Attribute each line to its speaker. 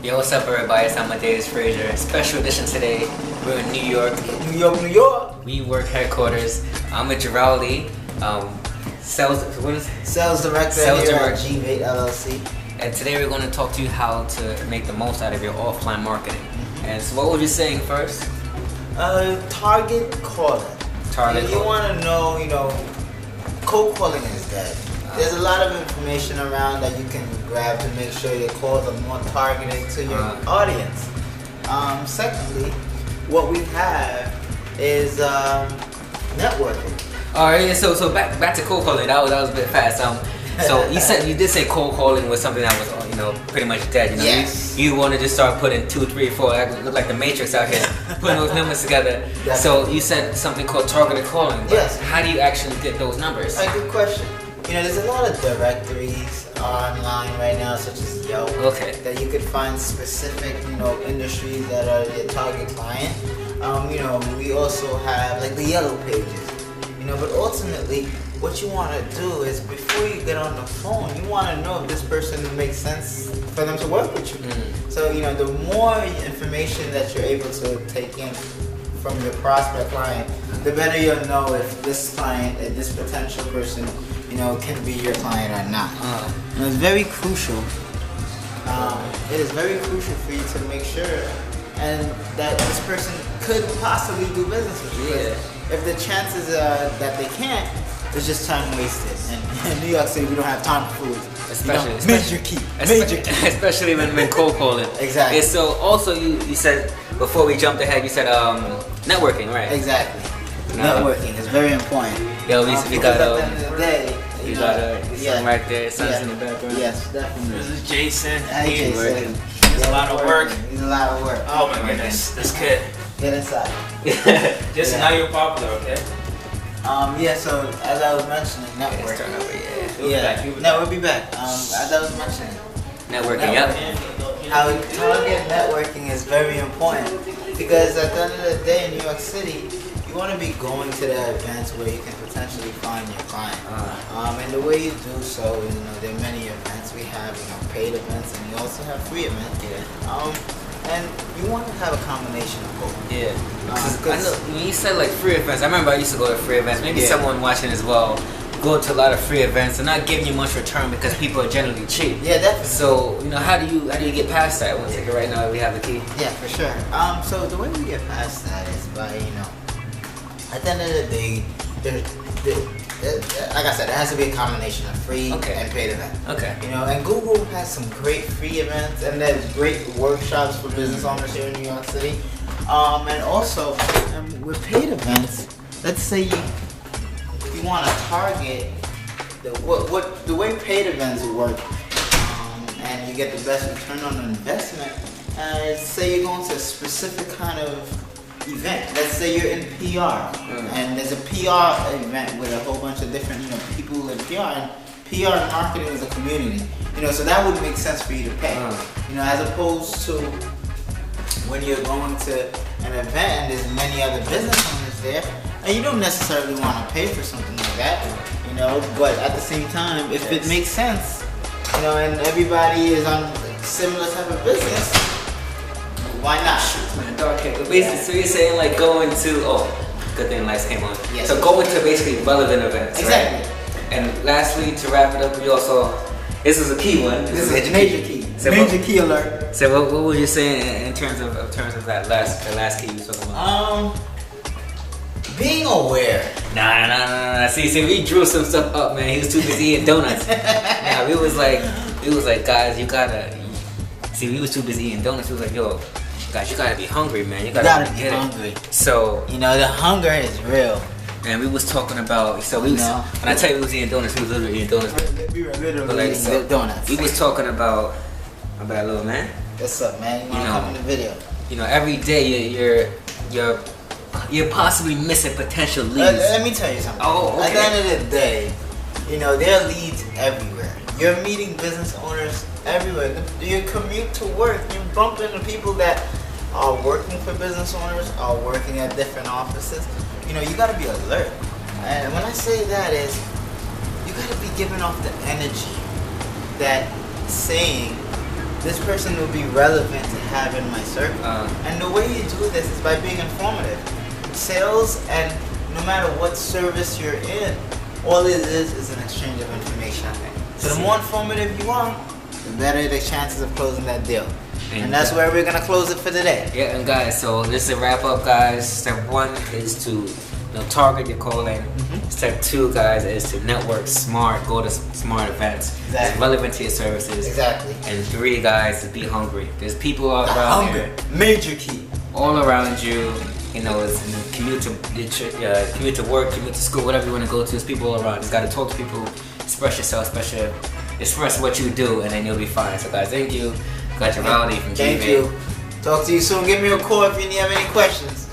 Speaker 1: Yo, what's up everybody? It's Amadeus Frazier. Special edition today. We're in New York.
Speaker 2: New York, New York.
Speaker 1: We work headquarters. I'm with Geraldy, sales director
Speaker 2: here at GVATE LLC.
Speaker 1: And today we're going to talk to you how to make the most out of your offline marketing. And so what were you saying first?
Speaker 2: Target calling. You want to know, cold calling is dead. There's a lot of information around that you can grab to make sure your calls are more targeted to your audience. Secondly, what we have is networking.
Speaker 1: Alright, so back to cold calling. That was a bit fast. So you did say cold calling was something that was pretty much dead.
Speaker 2: Yes.
Speaker 1: You wanted to start putting 2, 3, 4. That looked like the Matrix out here, putting those numbers together.
Speaker 2: Definitely.
Speaker 1: So you said something called targeted calling. But
Speaker 2: yes.
Speaker 1: How do you actually get those numbers?
Speaker 2: A good question. There's a lot of directories online right now, such as Yelp, that you could find specific, industries that are your target client. We also have like the yellow pages, but ultimately what you want to do is before you get on the phone, you want to know if this person makes sense for them to work with you. So, the more information that you're able to take in from your prospect client, the better you'll know if this client, this potential person, can be your client or not. And it's very crucial. It is very crucial for you to make sure and that this person could possibly do business with you.
Speaker 1: Yeah.
Speaker 2: If the chances are that they can't, it's just time wasted. And in New York City, we don't have time for fools.
Speaker 1: Especially when cold calling.
Speaker 2: Exactly.
Speaker 1: Yeah, so also you said, before we jumped ahead, you said networking, right?
Speaker 2: Exactly. Networking is very important.
Speaker 1: Yo, we got
Speaker 2: at the end of the day,
Speaker 1: you got something right there. Son's in the background.
Speaker 2: Yes, definitely.
Speaker 3: This is Jason.
Speaker 2: Hey, Jason.
Speaker 3: It's a lot of work.
Speaker 2: It's a lot of work.
Speaker 3: Oh my goodness, this kid.
Speaker 2: Get inside.
Speaker 3: Just now you're popular, okay?
Speaker 2: So as I was mentioning, networking. We'll be back. As I was mentioning,
Speaker 1: networking. Yep.
Speaker 2: How target networking is very important because at the end of the day in New York City, you want to be going to the events where you can potentially find your client. And the way you do so, there are many events. We have paid events and we also have free events. And you want to have a combination of both.
Speaker 1: Yeah. I know when you said like free events, I remember I used to go to free events. Maybe someone watching as well go to a lot of free events and not giving you much return because people are generally cheap.
Speaker 2: Yeah, definitely.
Speaker 1: So how do you get past that? We'll take it right now. We have the key.
Speaker 2: Yeah, for sure. So the way we get past that is by at the end of the day, like I said, it has to be a combination of free and paid events. And Google has some great free events, and there's great workshops for business owners here in New York City. And also, with paid events, let's say you want to target the way paid events work, and you get the best return on investment. Say you're going to a specific kind of event. Let's say you're in PR, and there's a PR event with a whole bunch of different people in PR, and PR and marketing is a community. So that would make sense for you to pay. As opposed to when you're going to an event and there's many other business owners there, and you don't necessarily want to pay for something like that. But at the same time, if it makes sense, and everybody is on similar type of business, why not?
Speaker 1: Basically, so you're saying like going to good thing lights came on.
Speaker 2: Yes.
Speaker 1: So going to basically relevant events.
Speaker 2: Exactly.
Speaker 1: Right? And lastly, to wrap it up, we also this is a key one.
Speaker 2: This is a major key. So major key alert.
Speaker 1: So what were you saying in terms of that last key you were talking about?
Speaker 2: Being aware.
Speaker 1: Nah. See, we drew some stuff up, man. He was too busy eating donuts. Nah, we was like, guys, you gotta. See, we was too busy eating donuts. We was like, yo, guys, you gotta be hungry, man. You gotta be
Speaker 2: hungry.
Speaker 1: So
Speaker 2: the hunger is real.
Speaker 1: And we was talking about. So we was, when I tell you we was eating donuts, we was literally eating donuts.
Speaker 2: We were literally eating donuts.
Speaker 1: We was talking about my bad little man.
Speaker 2: What's up, man? You wanna come in the video?
Speaker 1: Every day you're possibly missing potential leads.
Speaker 2: Let me tell you something. At the end of the day, there are leads everywhere. You're meeting business owners everywhere. Your commute to work, you bump into people that are working for business owners, are working at different offices. You gotta be alert. And when I say that is, you gotta be giving off the energy that saying this person will be relevant to have in my circle. And the way you do this is by being informative. Sales, and no matter what service you're in, all it is an exchange of information. So the more informative you are, the better the chances of closing that deal. And that's where we're gonna close it for today.
Speaker 1: Yeah, and guys, so this is a wrap up, guys. Step 1 is to target your calling. Step 2, guys, is to network smart. Go to smart events. It's relevant to your services.
Speaker 2: Exactly.
Speaker 1: And 3, guys, is be hungry. There's people all around here.
Speaker 2: Major key.
Speaker 1: All around you. You know, it's commute to work, commute to school, whatever you want to go to. There's people all around. You just got to talk to people, express yourself, express what you do, and then you'll be fine. So, guys, thank you. Got Geraldy from GVATE.
Speaker 2: Thank you. Talk to you soon. Give me a call if you have any questions.